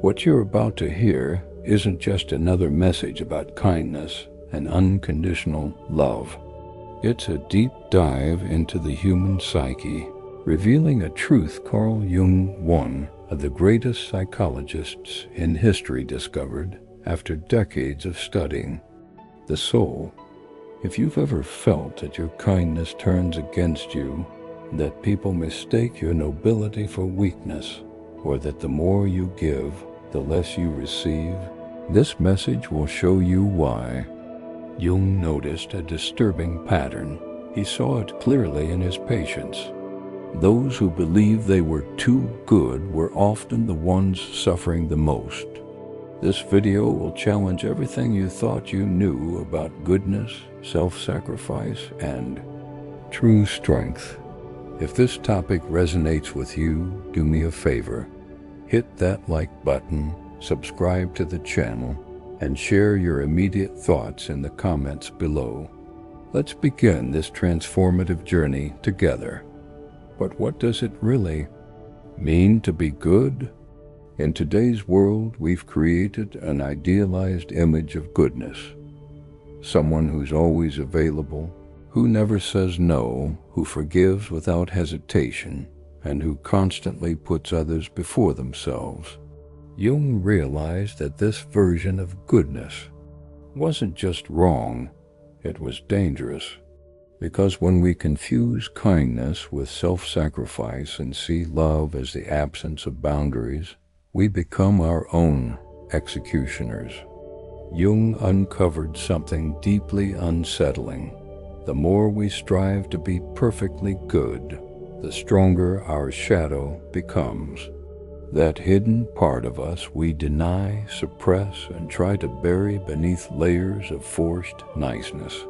What you're about to hear isn't just another message about kindness and unconditional love. It's a deep dive into the human psyche, revealing a truth Carl Jung, one of the greatest psychologists in history, discovered after decades of studying the soul. If you've ever felt that your kindness turns against you, that people mistake your nobility for weakness, or that the more you give, the less you receive, this message will show you why. Jung noticed a disturbing pattern. He saw it clearly in his patients. Those who believed they were too good were often the ones suffering the most. This video will challenge everything you thought you knew about goodness, self-sacrifice, and true strength. If this topic resonates with you, do me a favor. Hit that like button, subscribe to the channel, and share your immediate thoughts in the comments below. Let's begin this transformative journey together. But what does it really mean to be good? In today's world, we've created an idealized image of goodness. Someone who's always available, who never says no, who forgives without hesitation, and who constantly puts others before themselves. Jung realized that this version of goodness wasn't just wrong, it was dangerous. Because when we confuse kindness with self-sacrifice and see love as the absence of boundaries, we become our own executioners. Jung uncovered something deeply unsettling. The more we strive to be perfectly good, the stronger our shadow becomes. That hidden part of us we deny, suppress, and try to bury beneath layers of forced niceness.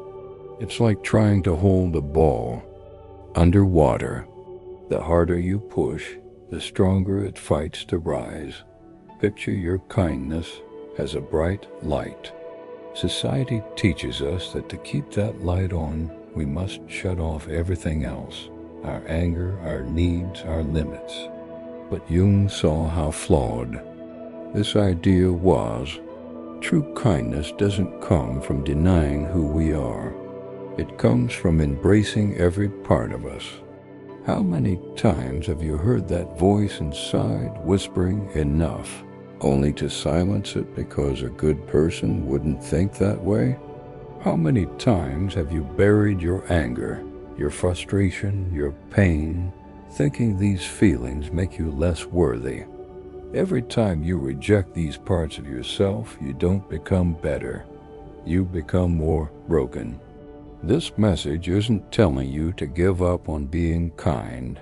It's like trying to hold a ball underwater. The harder you push, the stronger it fights to rise. Picture your kindness as a bright light. Society teaches us that to keep that light on, we must shut off everything else, our anger, our needs, our limits. But Jung saw how flawed this idea was. True kindness doesn't come from denying who we are. It comes from embracing every part of us. How many times have you heard that voice inside whispering enough, only to silence it because a good person wouldn't think that way? How many times have you buried your anger, your frustration, your pain, thinking these feelings make you less worthy? Every time you reject these parts of yourself, you don't become better. You become more broken. This message isn't telling you to give up on being kind.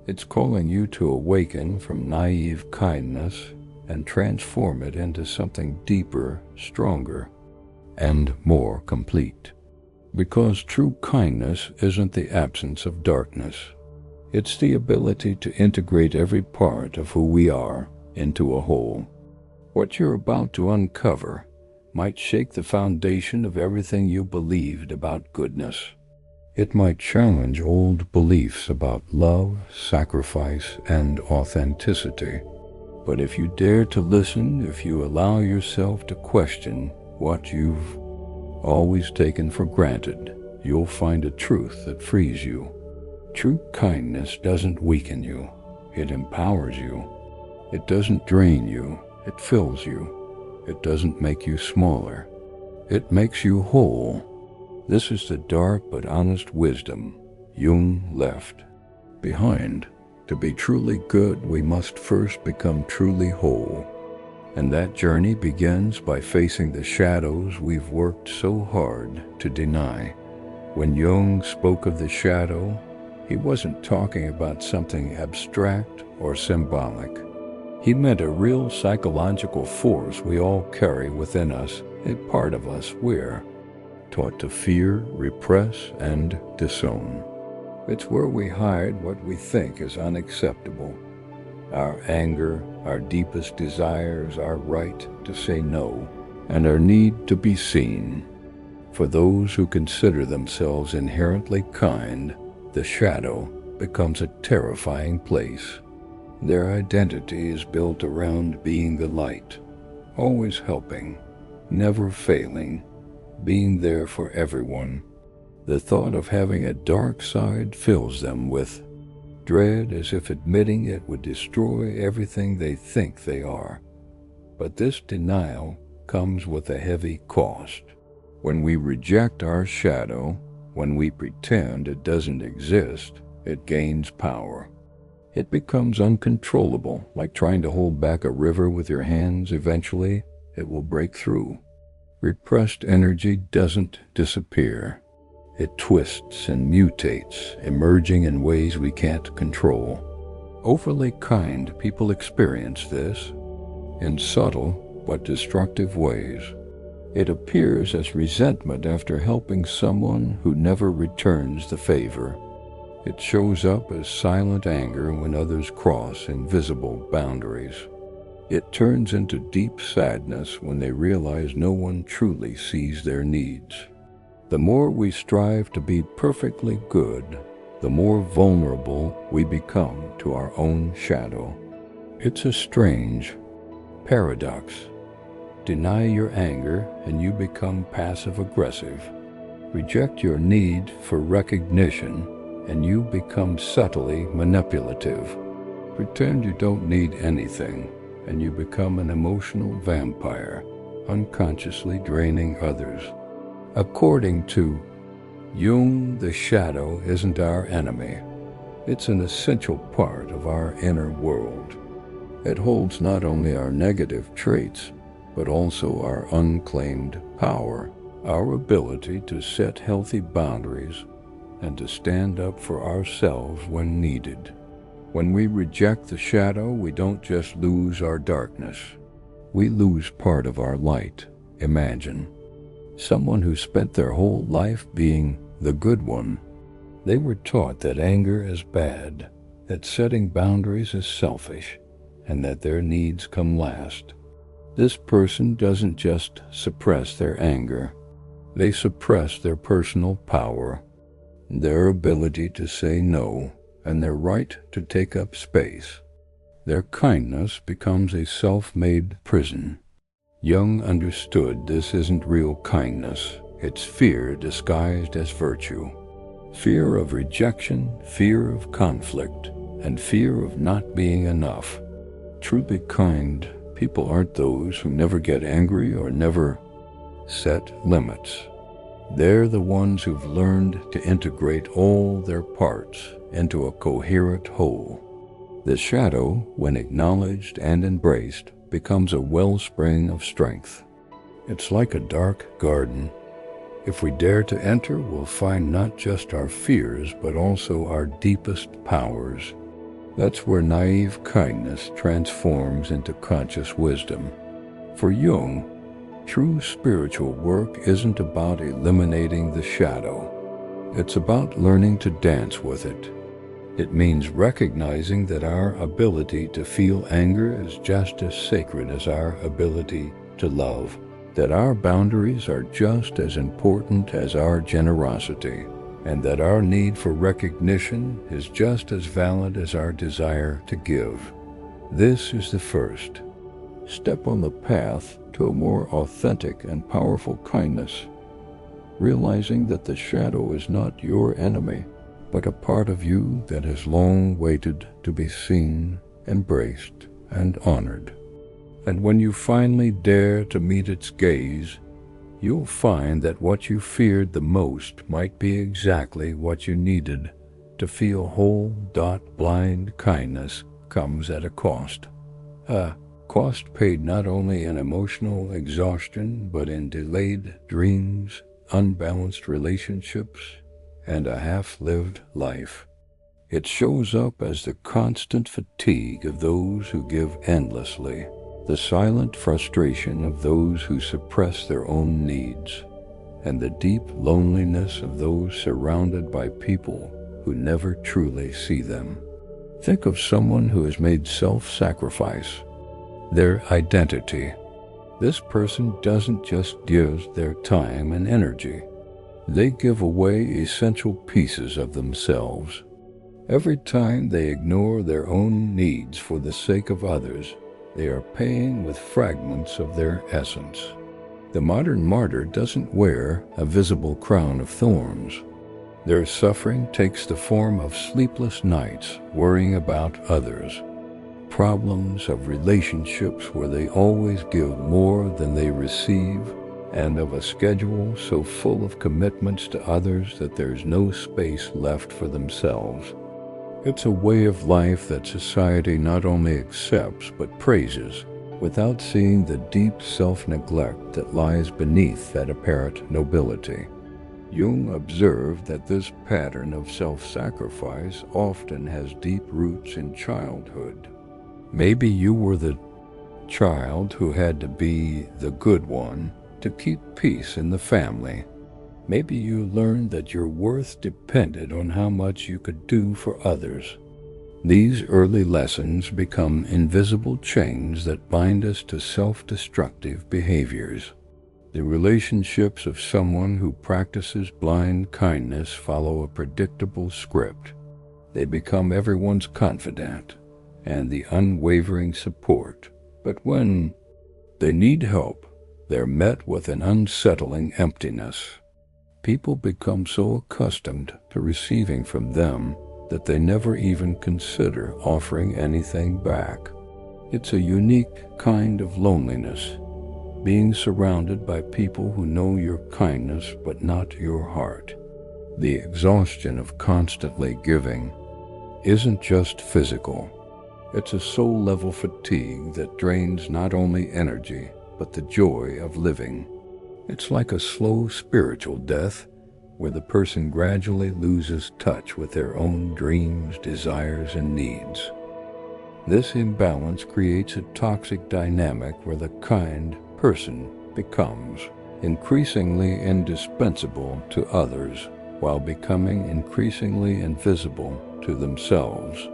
It's calling you to awaken from naive kindness and transform it into something deeper, stronger, and more complete. Because true kindness isn't the absence of darkness. It's the ability to integrate every part of who we are into a whole. What you're about to uncover might shake the foundation of everything you believed about goodness. It might challenge old beliefs about love, sacrifice, and authenticity. But if you dare to listen, if you allow yourself to question what you've always taken for granted, you'll find a truth that frees you. True kindness doesn't weaken you, it empowers you. It doesn't drain you, it fills you. It doesn't make you smaller, it makes you whole. This is the dark but honest wisdom Jung left behind. To be truly good, we must first become truly whole. And that journey begins by facing the shadows we've worked so hard to deny. When Jung spoke of the shadow, he wasn't talking about something abstract or symbolic. He meant a real psychological force we all carry within us, a part of us we're taught to fear, repress, and disown. It's where we hide what we think is unacceptable. Our anger, our deepest desires, our right to say no, and our need to be seen. For those who consider themselves inherently kind, the shadow becomes a terrifying place. Their identity is built around being the light, always helping, never failing, being there for everyone. The thought of having a dark side fills them with dread, as if admitting it would destroy everything they think they are. But this denial comes with a heavy cost. When we reject our shadow, when we pretend it doesn't exist, it gains power. It becomes uncontrollable, like trying to hold back a river with your hands. Eventually, it will break through. Repressed energy doesn't disappear. It twists and mutates, emerging in ways we can't control. Overly kind people experience this in subtle but destructive ways. It appears as resentment after helping someone who never returns the favor. It shows up as silent anger when others cross invisible boundaries. It turns into deep sadness when they realize no one truly sees their needs. The more we strive to be perfectly good, the more vulnerable we become to our own shadow. It's a strange paradox. Deny your anger and you become passive-aggressive. Reject your need for recognition and you become subtly manipulative. Pretend you don't need anything and you become an emotional vampire, unconsciously draining others. According to Jung, the shadow isn't our enemy. It's an essential part of our inner world. It holds not only our negative traits, but also our unclaimed power, our ability to set healthy boundaries and to stand up for ourselves when needed. When we reject the shadow, we don't just lose our darkness. We lose part of our light. Imagine someone who spent their whole life being the good one. They were taught that anger is bad, that setting boundaries is selfish, and that their needs come last. This person doesn't just suppress their anger, they suppress their personal power, their ability to say no, and their right to take up space. Their kindness becomes a self-made prison. Jung understood this isn't real kindness, it's fear disguised as virtue. Fear of rejection, fear of conflict, and fear of not being enough. Truly kind people aren't those who never get angry or never set limits. They're the ones who've learned to integrate all their parts into a coherent whole. The shadow, when acknowledged and embraced, becomes a wellspring of strength. It's like a dark garden. If we dare to enter, we'll find not just our fears, but also our deepest powers. That's where naive kindness transforms into conscious wisdom. For Jung, true spiritual work isn't about eliminating the shadow. It's about learning to dance with it. It means recognizing that our ability to feel anger is just as sacred as our ability to love, that our boundaries are just as important as our generosity, and that our need for recognition is just as valid as our desire to give. This is the first step on the path to a more authentic and powerful kindness, realizing that the shadow is not your enemy, but a part of you that has long waited to be seen, embraced, and honored. And when you finally dare to meet its gaze, you'll find that what you feared the most might be exactly what you needed to feel whole. Blind kindness comes at a cost. A cost paid not only in emotional exhaustion, but in delayed dreams, unbalanced relationships, and a half-lived life. It shows up as the constant fatigue of those who give endlessly, the silent frustration of those who suppress their own needs, and the deep loneliness of those surrounded by people who never truly see them. Think of someone who has made self-sacrifice, their identity. This person doesn't just give their time and energy. They give away essential pieces of themselves. Every time they ignore their own needs for the sake of others, they are paying with fragments of their essence. The modern martyr doesn't wear a visible crown of thorns. Their suffering takes the form of sleepless nights worrying about others, problems of relationships where they always give more than they receive, and of a schedule so full of commitments to others that there's no space left for themselves. It's a way of life that society not only accepts but praises, without seeing the deep self-neglect that lies beneath that apparent nobility. Jung observed that this pattern of self-sacrifice often has deep roots in childhood. Maybe you were the child who had to be the good one to keep peace in the family. Maybe you learned that your worth depended on how much you could do for others. These early lessons become invisible chains that bind us to self-destructive behaviors. The relationships of someone who practices blind kindness follow a predictable script. They become everyone's confidant and the unwavering support. But when they need help, they're met with an unsettling emptiness. People become so accustomed to receiving from them that they never even consider offering anything back. It's a unique kind of loneliness, being surrounded by people who know your kindness but not your heart. The exhaustion of constantly giving isn't just physical. It's a soul-level fatigue that drains not only energy but the joy of living. It's like a slow spiritual death where the person gradually loses touch with their own dreams, desires, and needs. This imbalance creates a toxic dynamic where the kind person becomes increasingly indispensable to others while becoming increasingly invisible to themselves.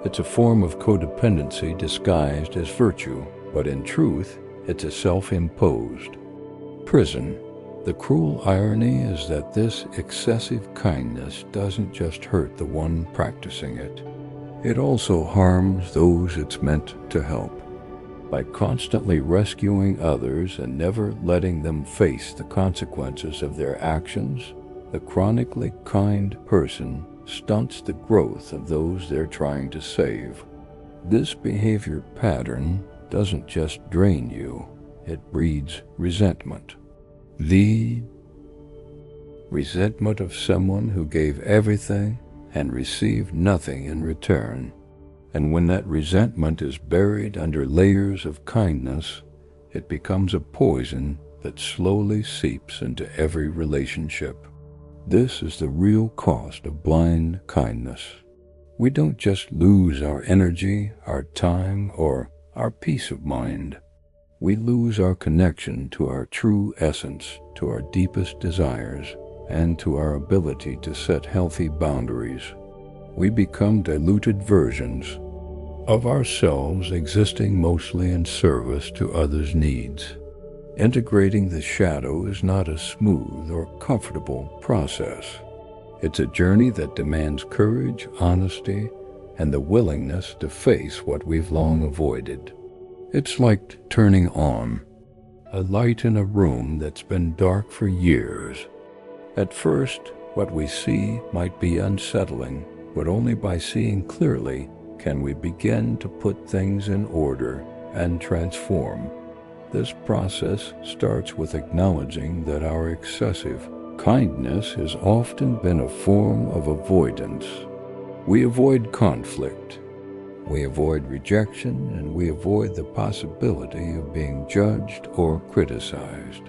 It's a form of codependency disguised as virtue, but in truth, it's a self-imposed prison. The cruel irony is that this excessive kindness doesn't just hurt the one practicing it. It also harms those it's meant to help. By constantly rescuing others and never letting them face the consequences of their actions, the chronically kind person stunts the growth of those they're trying to save. This behavior pattern doesn't just drain you, it breeds resentment. The resentment of someone who gave everything and received nothing in return. And when that resentment is buried under layers of kindness, it becomes a poison that slowly seeps into every relationship. This is the real cost of blind kindness. We don't just lose our energy, our time, or our peace of mind. We lose our connection to our true essence, to our deepest desires, and to our ability to set healthy boundaries. We become diluted versions of ourselves, existing mostly in service to others' needs. Integrating the shadow is not a smooth or comfortable process. It's a journey that demands courage, honesty, and the willingness to face what we've long avoided. It's like turning on a light in a room that's been dark for years. At first, what we see might be unsettling, but only by seeing clearly can we begin to put things in order and transform. This process starts with acknowledging that our excessive kindness has often been a form of avoidance. We avoid conflict, we avoid rejection, and we avoid the possibility of being judged or criticized.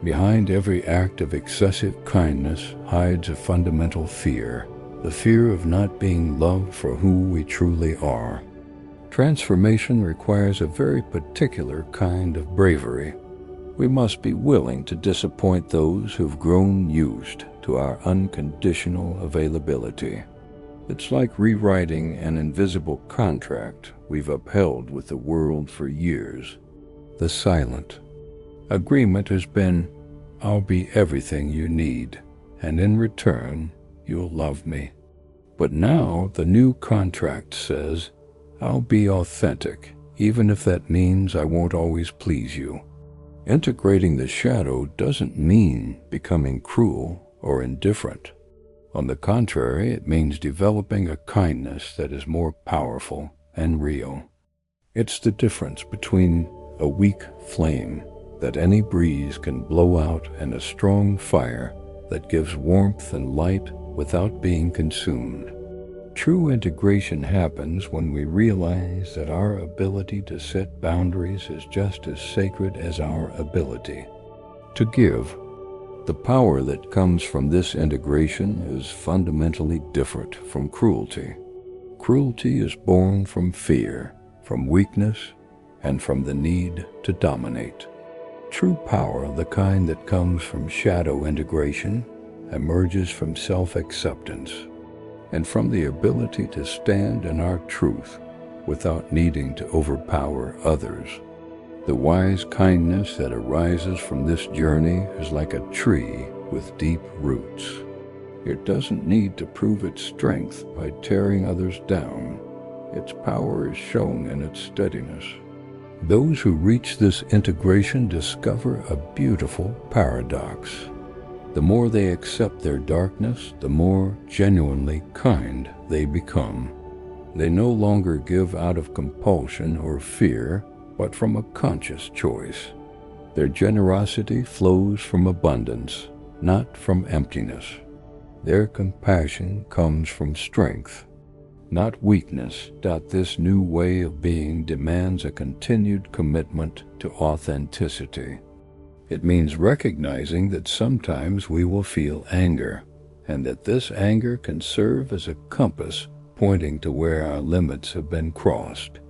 Behind every act of excessive kindness hides a fundamental fear, the fear of not being loved for who we truly are. Transformation requires a very particular kind of bravery. We must be willing to disappoint those who've grown used to our unconditional availability. It's like rewriting an invisible contract we've upheld with the world for years. The silent agreement has been, I'll be everything you need, and in return, you'll love me. But now the new contract says, I'll be authentic, even if that means I won't always please you. Integrating the shadow doesn't mean becoming cruel or indifferent. On the contrary, it means developing a kindness that is more powerful and real. It's the difference between a weak flame that any breeze can blow out and a strong fire that gives warmth and light without being consumed. True integration happens when we realize that our ability to set boundaries is just as sacred as our ability to give. The power that comes from this integration is fundamentally different from cruelty. Cruelty is born from fear, from weakness, and from the need to dominate. True power, the kind that comes from shadow integration, emerges from self-acceptance and from the ability to stand in our truth without needing to overpower others. The wise kindness that arises from this journey is like a tree with deep roots. It doesn't need to prove its strength by tearing others down. Its power is shown in its steadiness. Those who reach this integration discover a beautiful paradox. The more they accept their darkness, the more genuinely kind they become. They no longer give out of compulsion or fear, but from a conscious choice. Their generosity flows from abundance, not from emptiness. Their compassion comes from strength, not weakness. This new way of being demands a continued commitment to authenticity. It means recognizing that sometimes we will feel anger, and that this anger can serve as a compass pointing to where our limits have been crossed.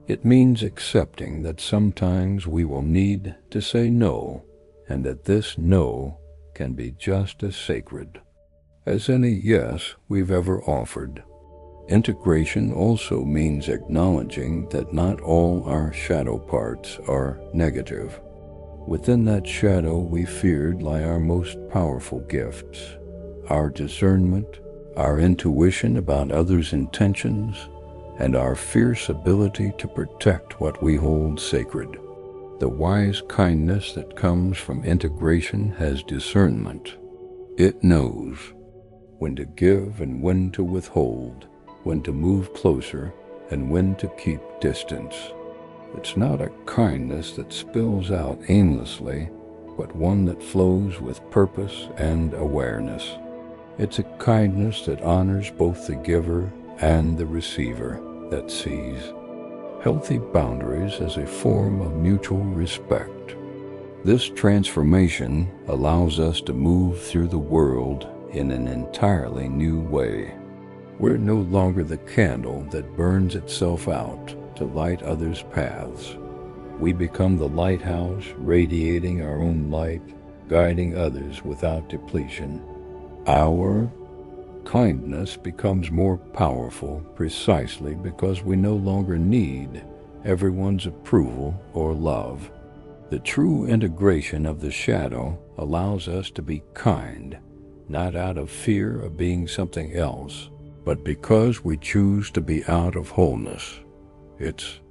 It means accepting that sometimes we will need to say no, and that this no can be just as sacred as any yes we've ever offered. Integration also means acknowledging that not all our shadow parts are negative. Within that shadow we feared lie our most powerful gifts, our discernment, our intuition about others' intentions, and our fierce ability to protect what we hold sacred. The wise kindness that comes from integration has discernment. It knows when to give and when to withhold, when to move closer and when to keep distance. It's not a kindness that spills out aimlessly, but one that flows with purpose and awareness. It's a kindness that honors both the giver and the receiver, that sees healthy boundaries as a form of mutual respect. This transformation allows us to move through the world in an entirely new way. We're no longer the candle that burns itself out to light others' paths. We become the lighthouse, radiating our own light, guiding others without depletion. Our kindness becomes more powerful precisely because we no longer need everyone's approval or love. The true integration of the shadow allows us to be kind, not out of fear of being something else, but because we choose to be out of wholeness. It's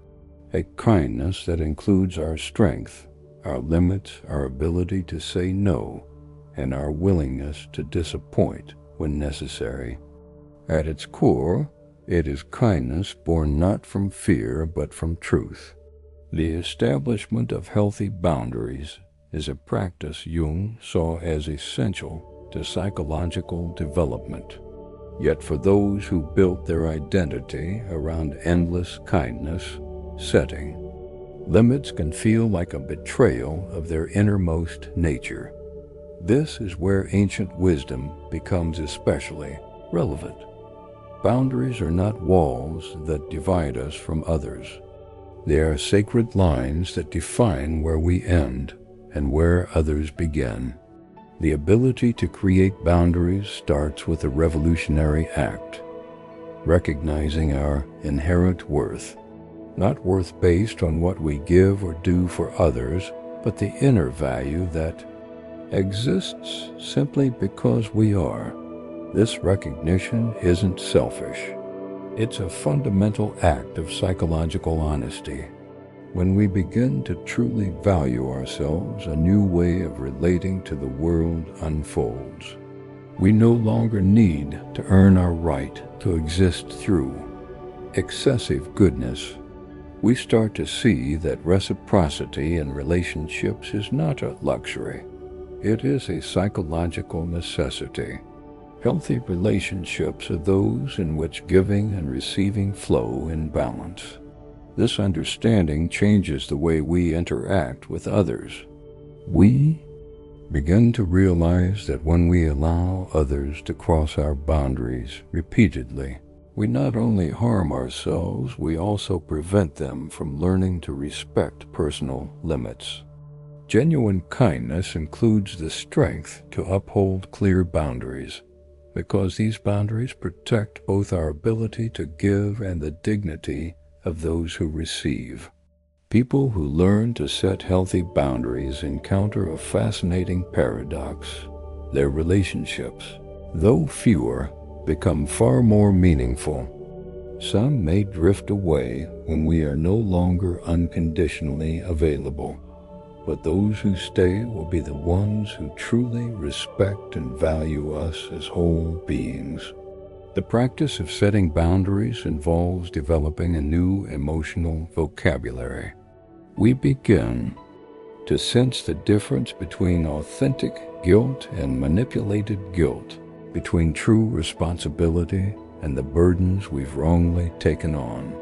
a kindness that includes our strength, our limits, our ability to say no, and our willingness to disappoint when necessary. At its core, it is kindness born not from fear but from truth. The establishment of healthy boundaries is a practice Jung saw as essential to psychological development. Yet for those who built their identity around endless kindness setting, limits can feel like a betrayal of their innermost nature. This is where ancient wisdom becomes especially relevant. Boundaries are not walls that divide us from others. They are sacred lines that define where we end and where others begin. The ability to create boundaries starts with a revolutionary act, recognizing our inherent worth, not worth based on what we give or do for others, but the inner value that exists simply because we are. This recognition isn't selfish. It's a fundamental act of psychological honesty. When we begin to truly value ourselves, a new way of relating to the world unfolds. We no longer need to earn our right to exist through excessive goodness. We start to see that reciprocity in relationships is not a luxury. It is a psychological necessity. Healthy relationships are those in which giving and receiving flow in balance. This understanding changes the way we interact with others. We begin to realize that when we allow others to cross our boundaries repeatedly, we not only harm ourselves, we also prevent them from learning to respect personal limits. Genuine kindness includes the strength to uphold clear boundaries, because these boundaries protect both our ability to give and the dignity of those who receive. People who learn to set healthy boundaries encounter a fascinating paradox. Their relationships, though fewer, become far more meaningful. Some may drift away when we are no longer unconditionally available, but those who stay will be the ones who truly respect and value us as whole beings. The practice of setting boundaries involves developing a new emotional vocabulary. We begin to sense the difference between authentic guilt and manipulated guilt, between true responsibility and the burdens we've wrongly taken on.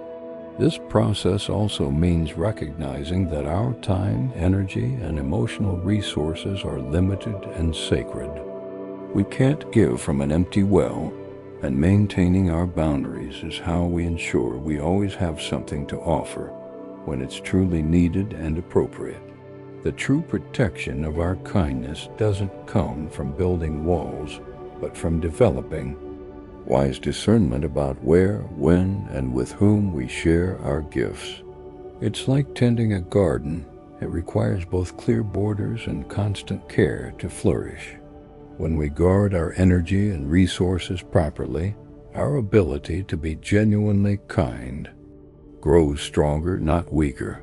This process also means recognizing that our time, energy, and emotional resources are limited and sacred. We can't give from an empty well, and maintaining our boundaries is how we ensure we always have something to offer when it's truly needed and appropriate. The true protection of our kindness doesn't come from building walls, but from developing wise discernment about where, when, and with whom we share our gifts. It's like tending a garden. It requires both clear borders and constant care to flourish. When we guard our energy and resources properly, our ability to be genuinely kind grows stronger, not weaker.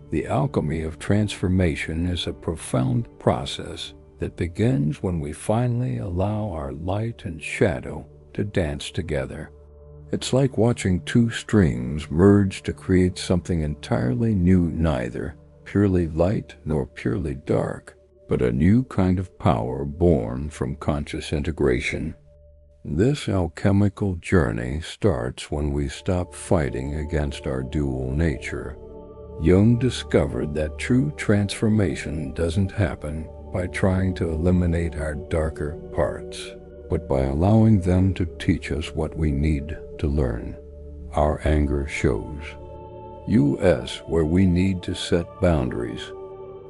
The alchemy of transformation is a profound process that begins when we finally allow our light and shadow to dance together. It's like watching two streams merge to create something entirely new, neither purely light nor purely dark, but a new kind of power born from conscious integration. This alchemical journey starts when we stop fighting against our dual nature. Jung discovered that true transformation doesn't happen by trying to eliminate our darker parts, but by allowing them to teach us what we need to learn. Our anger shows us where we need to set boundaries.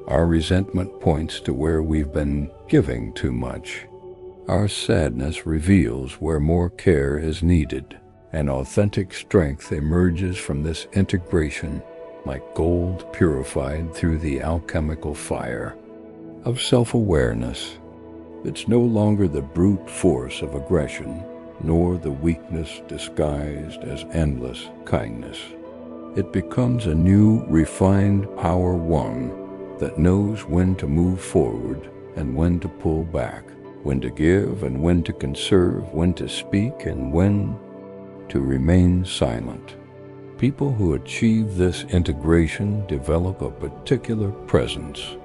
Our resentment points to where we've been giving too much. Our sadness reveals where more care is needed, and authentic strength emerges from this integration like gold purified through the alchemical fire of self-awareness. It's no longer the brute force of aggression, nor the weakness disguised as endless kindness. It becomes a new, refined power, one that knows when to move forward and when to pull back, when to give and when to conserve, when to speak and when to remain silent. People who achieve this integration develop a particular presence.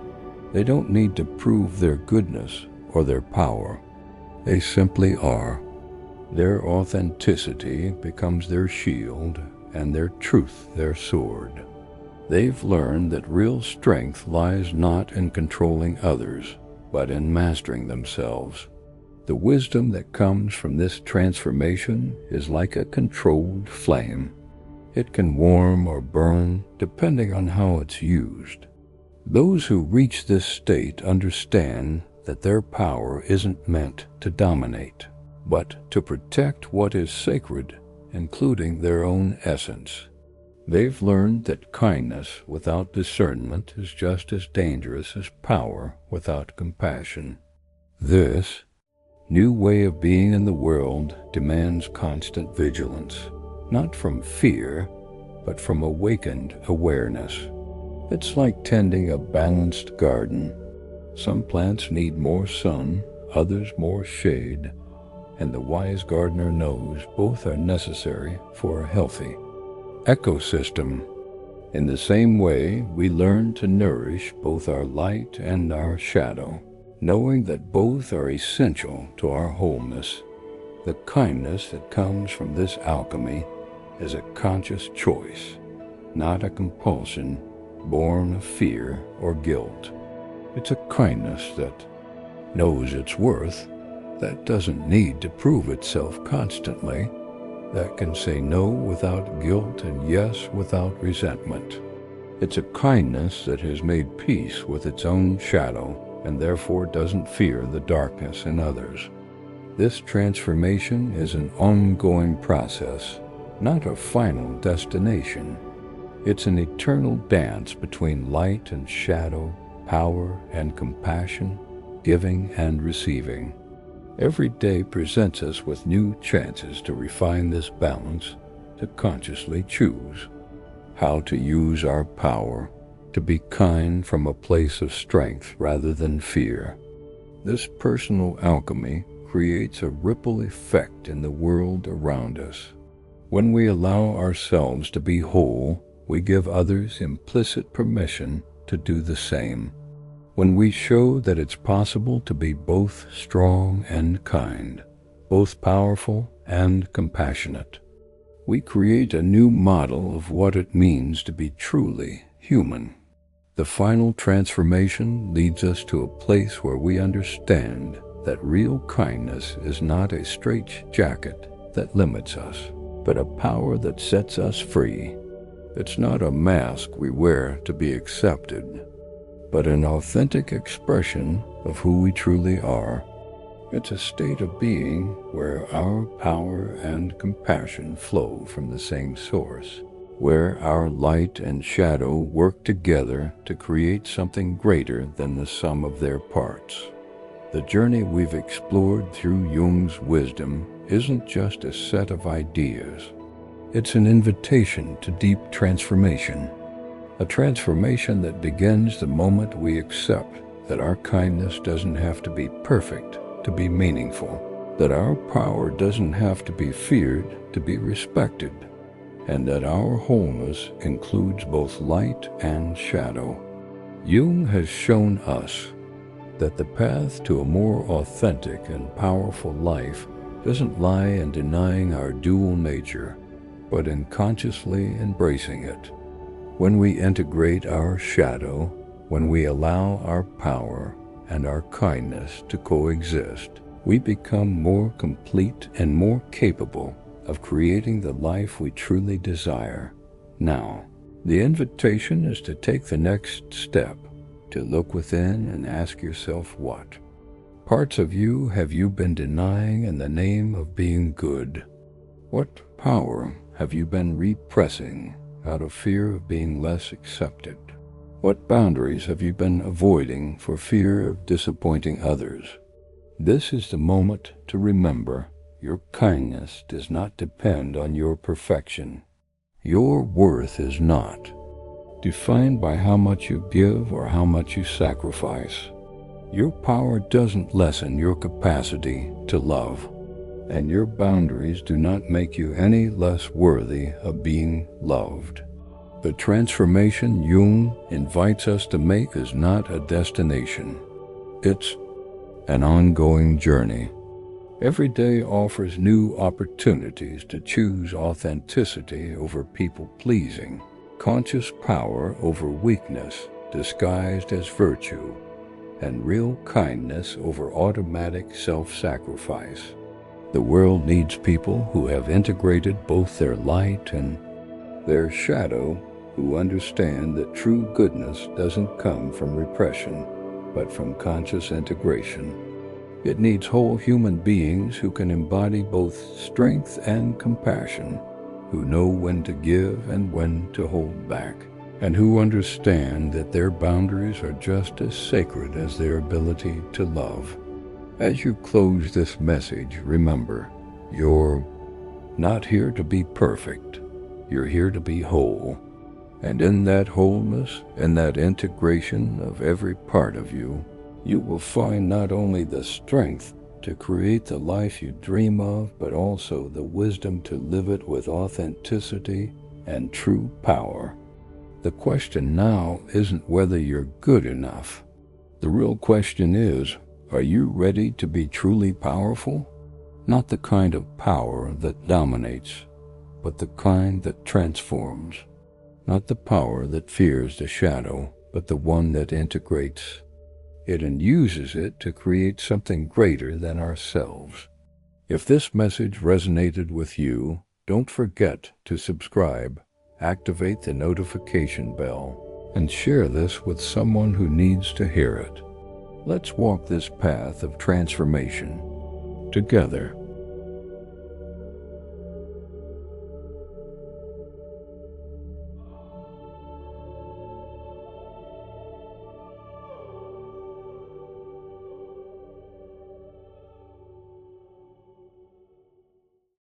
They don't need to prove their goodness or their power. They simply are. Their authenticity becomes their shield and their truth their sword. They've learned that real strength lies not in controlling others, but in mastering themselves. The wisdom that comes from this transformation is like a controlled flame. It can warm or burn depending on how it's used. Those who reach this state understand that their power isn't meant to dominate, but to protect what is sacred, including their own essence. They've learned that kindness without discernment is just as dangerous as power without compassion. This new way of being in the world demands constant vigilance, not from fear, but from awakened awareness. It's like tending a balanced garden. Some plants need more sun, others more shade, and the wise gardener knows both are necessary for a healthy ecosystem. In the same way, we learn to nourish both our light and our shadow, knowing that both are essential to our wholeness. The kindness that comes from this alchemy is a conscious choice, not a compulsion born of fear or guilt. It's a kindness that knows its worth, that doesn't need to prove itself constantly, that can say no without guilt and yes without resentment. It's a kindness that has made peace with its own shadow and therefore doesn't fear the darkness in others. This transformation is an ongoing process, not a final destination. It's an eternal dance between light and shadow, power and compassion, giving and receiving. Every day presents us with new chances to refine this balance, to consciously choose how to use our power, to be kind from a place of strength rather than fear. This personal alchemy creates a ripple effect in the world around us. When we allow ourselves to be whole, we give others implicit permission to do the same. When we show that it's possible to be both strong and kind, both powerful and compassionate, we create a new model of what it means to be truly human. The final transformation leads us to a place where we understand that real kindness is not a straitjacket that limits us, but a power that sets us free. It's not a mask we wear to be accepted, but an authentic expression of who we truly are. It's a state of being where our power and compassion flow from the same source, where our light and shadow work together to create something greater than the sum of their parts. The journey we've explored through Jung's wisdom isn't just a set of ideas. It's an invitation to deep transformation. A transformation that begins the moment we accept that our kindness doesn't have to be perfect to be meaningful, that our power doesn't have to be feared to be respected, and that our wholeness includes both light and shadow. Jung has shown us that the path to a more authentic and powerful life doesn't lie in denying our dual nature, but in consciously embracing it. When we integrate our shadow, when we allow our power and our kindness to coexist, we become more complete and more capable of creating the life we truly desire. Now, the invitation is to take the next step, to look within and ask yourself what parts of you have you been denying in the name of being good? What power have you been repressing out of fear of being less accepted? What boundaries have you been avoiding for fear of disappointing others? This is the moment to remember your kindness does not depend on your perfection. Your worth is not defined by how much you give or how much you sacrifice. Your power doesn't lessen your capacity to love, and your boundaries do not make you any less worthy of being loved. The transformation Jung invites us to make is not a destination. It's an ongoing journey. Every day offers new opportunities to choose authenticity over people-pleasing, conscious power over weakness disguised as virtue, and real kindness over automatic self-sacrifice. The world needs people who have integrated both their light and their shadow, who understand that true goodness doesn't come from repression, but from conscious integration. It needs whole human beings who can embody both strength and compassion, who know when to give and when to hold back, and who understand that their boundaries are just as sacred as their ability to love. As you close this message, remember, you're not here to be perfect. You're here to be whole. And in that wholeness, in that integration of every part of you, you will find not only the strength to create the life you dream of, but also the wisdom to live it with authenticity and true power. The question now isn't whether you're good enough. The real question is, are you ready to be truly powerful? Not the kind of power that dominates, but the kind that transforms. Not the power that fears the shadow, but the one that integrates it and uses it to create something greater than ourselves. If this message resonated with you, don't forget to subscribe, activate the notification bell, and share this with someone who needs to hear it. Let's walk this path of transformation together.